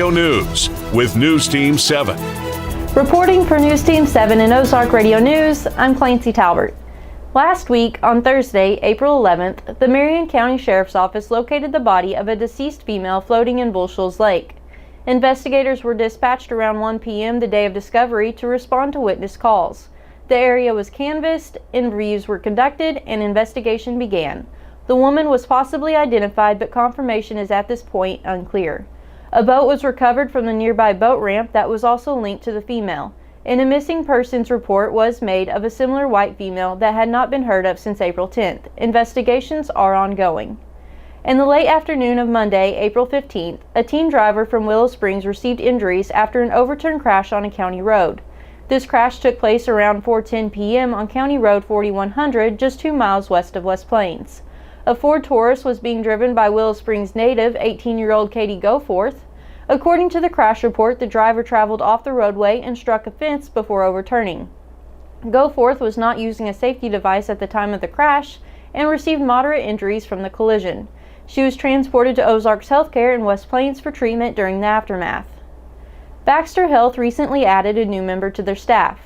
Radio News with News Team 7. Reporting for News Team 7 and Ozark Radio News, I'm Clancy Talbert. Last week, on Thursday, April 11th, the Marion County Sheriff's Office located the body of a deceased female floating in Bull Shoals Lake. Investigators were dispatched around 1 p.m. the day of discovery to respond to witness calls. The area was canvassed, interviews were conducted, and investigation began. The woman was possibly identified, but confirmation is at this point unclear. A boat was recovered from the nearby boat ramp that was also linked to the female, and a missing persons report was made of a similar white female that had not been heard of since April 10th. Investigations are ongoing. In the late afternoon of Monday, April 15th, a teen driver from Willow Springs received injuries after an overturned crash on a county road. This crash took place around 4:10 p.m. on County Road 4100, just 2 miles west of West Plains. A Ford Taurus was being driven by Willow Springs native 18-year-old Katie Goforth. According to the crash report, the driver traveled off the roadway and struck a fence before overturning. Goforth was not using a safety device at the time of the crash and received moderate injuries from the collision. She was transported to Ozarks Healthcare in West Plains for treatment during the aftermath. Baxter Health recently added a new member to their staff.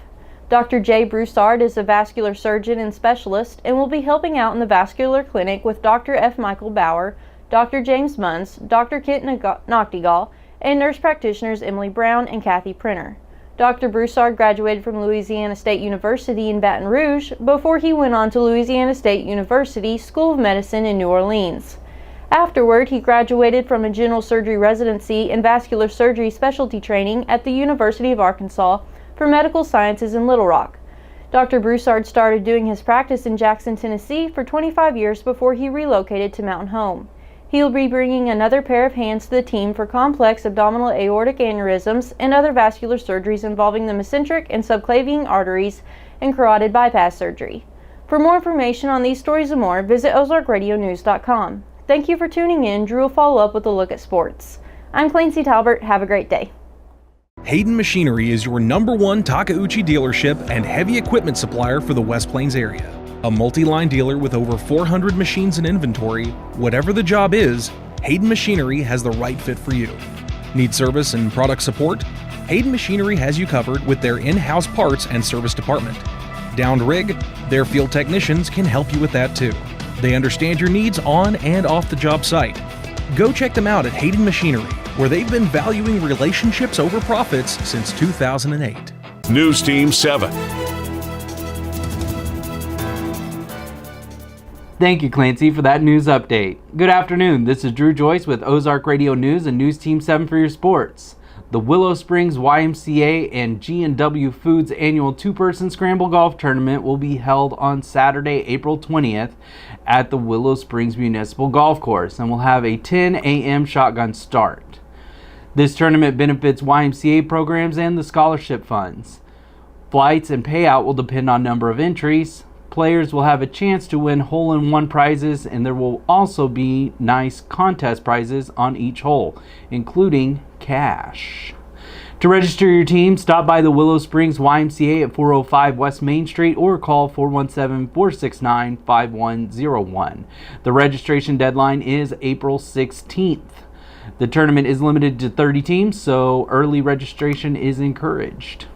Dr. Jay Broussard is a vascular surgeon and specialist and will be helping out in the vascular clinic with Dr. F. Michael Bauer, Dr. James Munz, Dr. Kent Noctigal, and nurse practitioners Emily Brown and Kathy Printer. Dr. Broussard graduated from Louisiana State University in Baton Rouge before he went on to Louisiana State University School of Medicine in New Orleans. Afterward, he graduated from a general surgery residency and vascular surgery specialty training at the University of Arkansas for Medical Sciences in Little Rock. Dr. Broussard started doing his practice in Jackson, Tennessee for 25 years before he relocated to Mountain Home. He'll be bringing another pair of hands to the team for complex abdominal aortic aneurysms and other vascular surgeries involving the mesenteric and subclavian arteries and carotid bypass surgery. For more information on these stories and more, visit ozarkradionews.com. Thank you for tuning in. Drew will follow up with a look at sports. I'm Clancy Talbert. Have a great day. Hayden Machinery is your #1 Takeuchi dealership and heavy equipment supplier for the West Plains area. A multi-line dealer with over 400 machines in inventory, whatever the job is, Hayden Machinery has the right fit for you. Need service and product support? Hayden Machinery has you covered with their in-house parts and service department. Downed rig? Their field technicians can help you with that too. They understand your needs on and off the job site. Go check them out at Hayden Machinery, where they've been valuing relationships over profits since 2008. News Team 7. Thank you, Clancy, for that news update. Good afternoon. This is Drew Joyce with Ozark Radio News and News Team 7 for your sports. The Willow Springs YMCA and G&W Foods annual two-person scramble golf tournament will be held on Saturday, April 20th at the Willow Springs Municipal Golf Course and will have a 10 a.m. shotgun start. This tournament benefits YMCA programs and the scholarship funds. Flights and payout will depend on number of entries. Players will have a chance to win hole-in-one prizes, and there will also be nice contest prizes on each hole, including cash. To register your team, stop by the Willow Springs YMCA at 405 West Main Street or call 417-469-5101. The registration deadline is April 16th. The tournament is limited to 30 teams, so early registration is encouraged.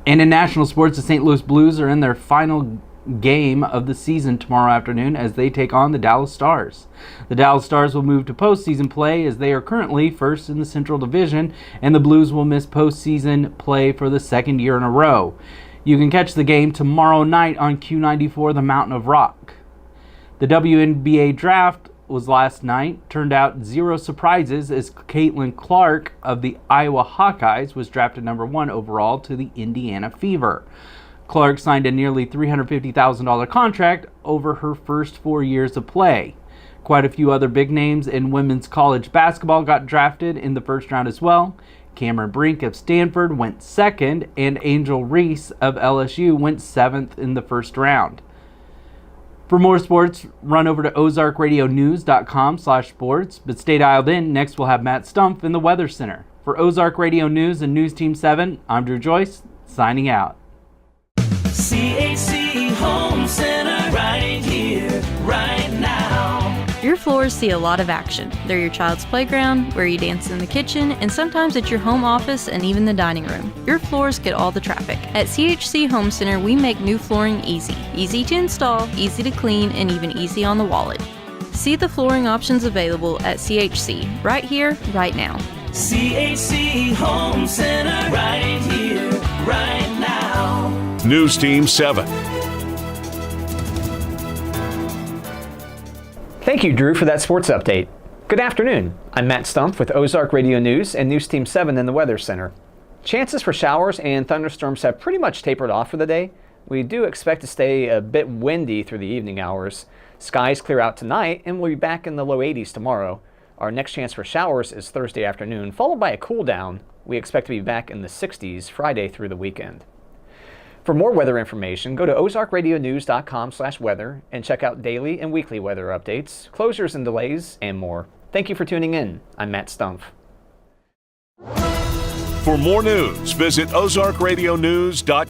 And in national sports, the St. Louis Blues are in their final game of the season tomorrow afternoon as they take on the Dallas Stars. The Dallas Stars will move to postseason play as they are currently first in the Central Division, and the Blues will miss postseason play for the second year in a row. You can catch the game tomorrow night on Q94 The Mountain of Rock. The WNBA draft was last night. Turned out zero surprises as Caitlin Clark of the Iowa Hawkeyes was drafted #1 overall to the Indiana Fever. Clark signed a nearly $350,000 contract over her first 4 years of play. Quite a few other big names in women's college basketball got drafted in the first round as well. Cameron Brink of Stanford went second, and Angel Reese of LSU went 7th in the first round. For more sports, run over to ozarkradionews.com/sports, but stay dialed in. Next, we'll have Matt Stumpf in the Weather Center. For Ozark Radio News and News Team 7, I'm Drew Joyce, signing out. CAC Home Center, right here, right now. Your floors see a lot of action. They're your child's playground, where you dance in the kitchen, and sometimes it's your home office and even the dining room. Your floors get all the traffic. At CHC Home Center, we make new flooring easy. Easy to install, easy to clean, and even easy on the wallet. See the flooring options available at CHC, right here, right now. CHC Home Center, right here, right now. News Team 7. Thank you, Drew, for that sports update. Good afternoon. I'm Matt Stumpf with Ozark Radio News and News Team 7 in the Weather Center. Chances for showers and thunderstorms have pretty much tapered off for the day. We do expect to stay a bit windy through the evening hours. Skies clear out tonight and we'll be back in the low 80s tomorrow. Our next chance for showers is Thursday afternoon, followed by a cool down. We expect to be back in the 60s Friday through the weekend. For more weather information, go to ozarkradionews.com/weather and check out daily and weekly weather updates, closures and delays, and more. Thank you for tuning in. I'm Matt Stumpf. For more news, visit ozarkradionews.com.